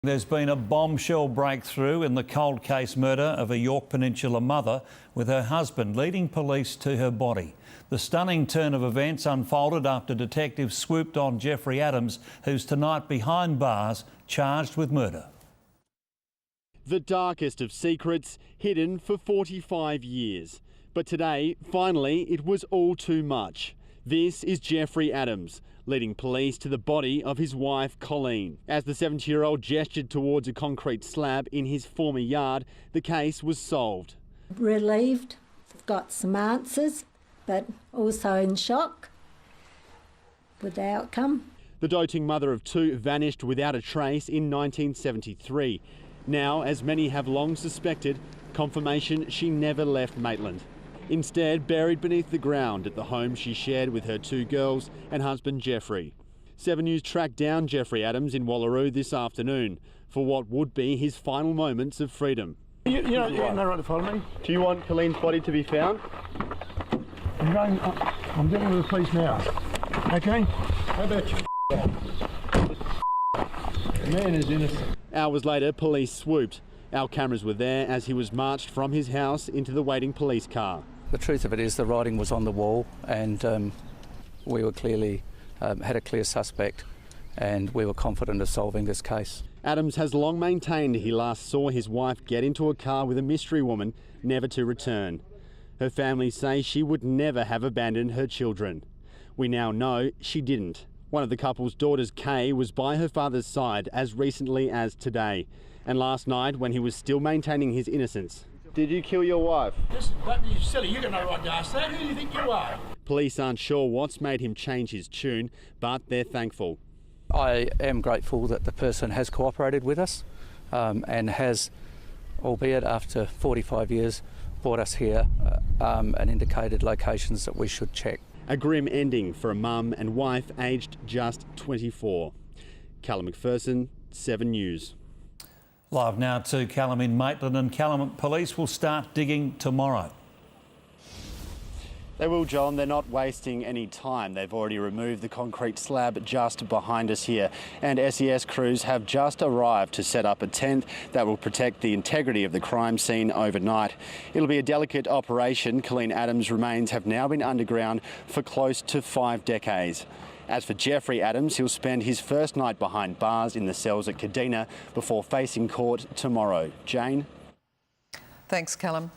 There's been a bombshell breakthrough in the cold case murder of a York Peninsula mother, with her husband leading police to her body. The stunning turn of events unfolded after detectives swooped on Jeffrey Adams, who's tonight behind bars, charged with murder. The darkest of secrets, hidden for 45 years. But today, finally, it was all too much. This is Jeffrey Adams, leading police to the body of his wife, Colleen. As the 70-year-old gestured towards a concrete slab in his former yard, the case was solved. Relieved, got some answers, but also in shock with the outcome. The doting mother of two vanished without a trace in 1973. Now, as many have long suspected, confirmation she never left Maitland. Instead, buried beneath the ground at the home she shared with her two girls and husband Jeffrey. 7 News tracked down Jeffrey Adams in Wallaroo this afternoon for what would be his final moments of freedom. You don't have no right to follow me. Do you want Colleen's body to be found? I'm dealing with the police now. Okay? How about you? The man is innocent. Hours later, police swooped. Our cameras were there as he was marched from his house into the waiting police car. The truth of it is the writing was on the wall, and we were clearly had a clear suspect, and we were confident of solving this case. Adams has long maintained he last saw his wife get into a car with a mystery woman, never to return. Her family say she would never have abandoned her children. We now know she didn't. One of the couple's daughters, Kay, was by her father's side as recently as today. And last night, when he was still maintaining his innocence. Did you kill your wife? Listen, don't be silly. You got no right to ask that. Who do you think you are? Police aren't sure what's made him change his tune, but they're thankful. I am grateful that the person has cooperated with us and has, albeit after 45 years, brought us here and indicated locations that we should check. A grim ending for a mum and wife aged just 24. Callum MacPherson, 7 News. Live now to Callum in Maitland, and Callum, police will start digging tomorrow. They will, John. They're not wasting any time. They've already removed the concrete slab just behind us here, and SES crews have just arrived to set up a tent that will protect the integrity of the crime scene overnight. It'll be a delicate operation. Colleen Adams' remains have now been underground for close to 5 decades. As for Jeffrey Adams, he'll spend his first night behind bars in the cells at Kadina before facing court tomorrow. Jane? Thanks, Callum.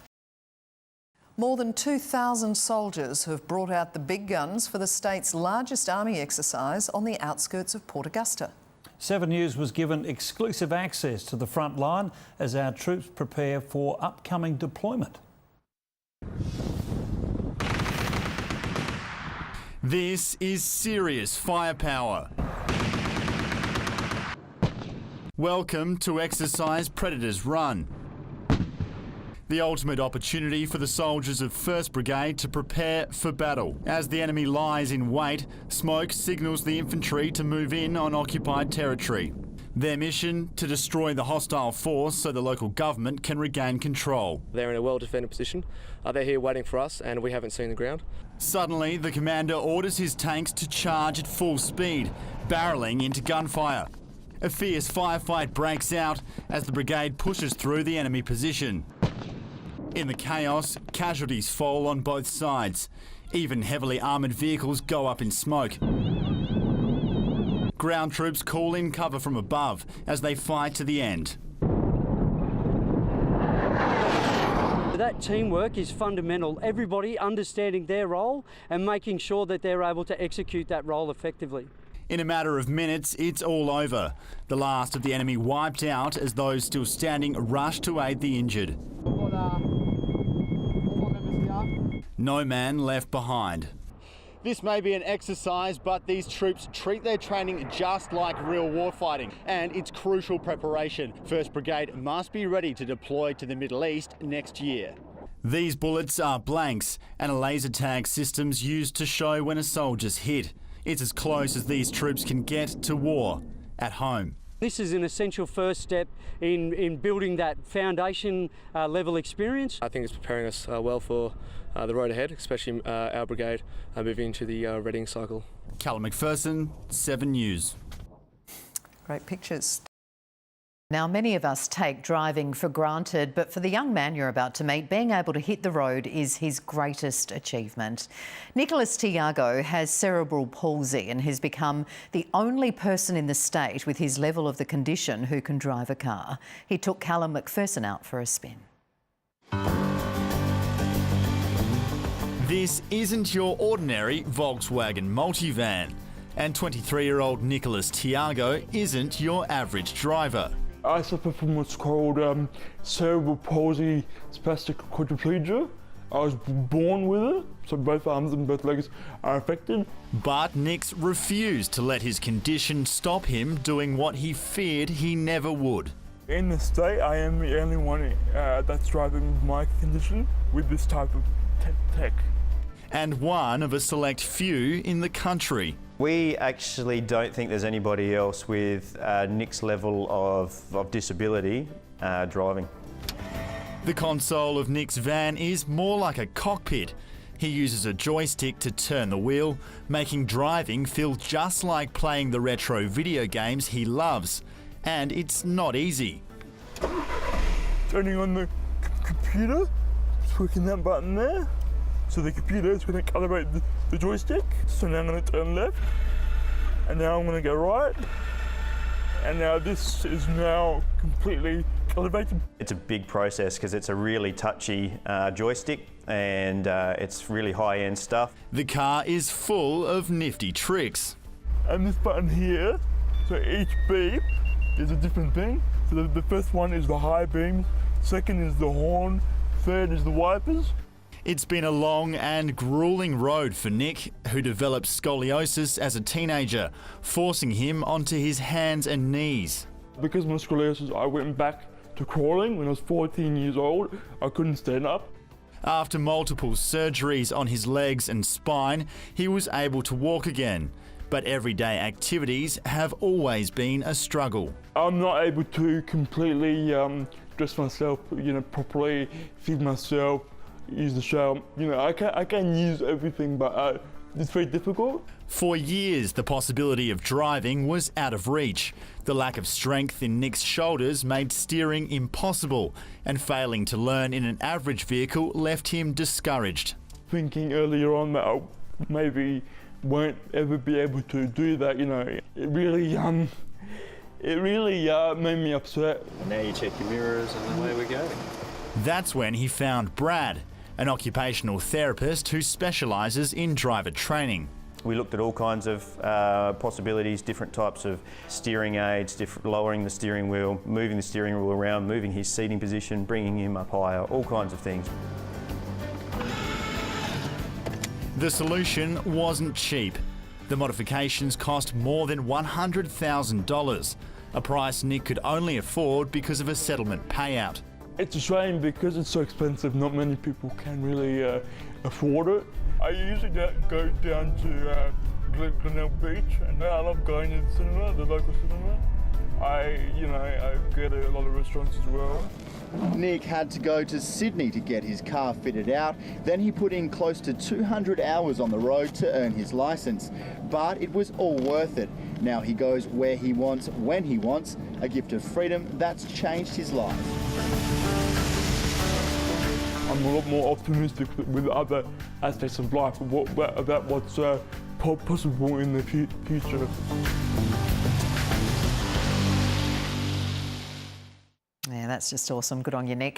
More than 2,000 soldiers have brought out the big guns for the state's largest army exercise on the outskirts of Port Augusta. 7 News was given exclusive access to the front line as our troops prepare for upcoming deployment. This is serious firepower. Welcome to Exercise Predators Run. The ultimate opportunity for the soldiers of 1st Brigade to prepare for battle. As the enemy lies in wait, smoke signals the infantry to move in on occupied territory. Their mission, to destroy the hostile force so the local government can regain control. They're in a well-defended position. They're here waiting for us, and we haven't seen the ground. Suddenly, the commander orders his tanks to charge at full speed, barrelling into gunfire. A fierce firefight breaks out as the brigade pushes through the enemy position. In the chaos, casualties fall on both sides. Even heavily armoured vehicles go up in smoke. Ground troops call in cover from above as they fight to the end. That teamwork is fundamental. Everybody understanding their role and making sure that they're able to execute that role effectively. In a matter of minutes, it's all over. The last of the enemy wiped out as those still standing rush to aid the injured. No man left behind. This may be an exercise, but these troops treat their training just like real warfighting, and it's crucial preparation. 1st Brigade must be ready to deploy to the Middle East next year. These bullets are blanks, and a laser tag system's used to show when a soldier's hit. It's as close as these troops can get to war at home. This is an essential first step in building that foundation level experience. I think it's preparing us well for the road ahead, especially our brigade moving into the readying cycle. Callum MacPherson, 7 News. Great pictures. Now, many of us take driving for granted, but for the young man you're about to meet, being able to hit the road is his greatest achievement. Nicholas Tiago has cerebral palsy and has become the only person in the state with his level of the condition who can drive a car. He took Callum MacPherson out for a spin. This isn't your ordinary Volkswagen multivan, and 23-year-old Nicholas Tiago isn't your average driver. I suffer from what's called cerebral palsy spastic quadriplegia. I was born with it, so both arms and both legs are affected. But Nick's refused to let his condition stop him doing what he feared he never would. In the state, I am the only one that's driving with my condition with this type of tech. And one of a select few in the country. We actually don't think there's anybody else with Nick's level of disability driving. The console of Nick's van is more like a cockpit. He uses a joystick to turn the wheel, making driving feel just like playing the retro video games he loves. And it's not easy. Turning on the computer, clicking that button there. So the computer is going to calibrate the joystick. So now I'm going to turn left, and now I'm going to go right. And now this is now completely calibrated. It's a big process because it's a really touchy joystick, and it's really high-end stuff. The car is full of nifty tricks. And this button here, so each beep is a different thing. So the first one is the high beam, second is the horn, third is the wipers. It's been a long and grueling road for Nick, who developed scoliosis as a teenager, forcing him onto his hands and knees. Because of my scoliosis, I went back to crawling when I was 14 years old. I couldn't stand up. After multiple surgeries on his legs and spine, he was able to walk again. But everyday activities have always been a struggle. I'm not able to completely dress myself, properly, feed myself, use the shower. I can use everything, but it's very difficult. For years, the possibility of driving was out of reach. The lack of strength in Nick's shoulders made steering impossible, and failing to learn in an average vehicle left him discouraged. Thinking earlier on that I maybe won't ever be able to do that, it really made me upset. And now you check your mirrors and away we go. That's when he found Brad, an occupational therapist who specialises in driver training. We looked at all kinds of possibilities, different types of steering aids, lowering the steering wheel, moving the steering wheel around, moving his seating position, bringing him up higher, all kinds of things. The solution wasn't cheap. The modifications cost more than $100,000, a price Nick could only afford because of a settlement payout. It's a shame because it's so expensive, not many people can really afford it. I usually go down to Glenelg Beach, and I love going to the cinema, the local cinema. I go to a lot of restaurants as well. Nick had to go to Sydney to get his car fitted out. Then he put in close to 200 hours on the road to earn his licence. But it was all worth it. Now he goes where he wants, when he wants, a gift of freedom that's changed his life. I'm a lot more optimistic with other aspects of life, about what's possible in the future. Yeah, that's just awesome. Good on you, Nick.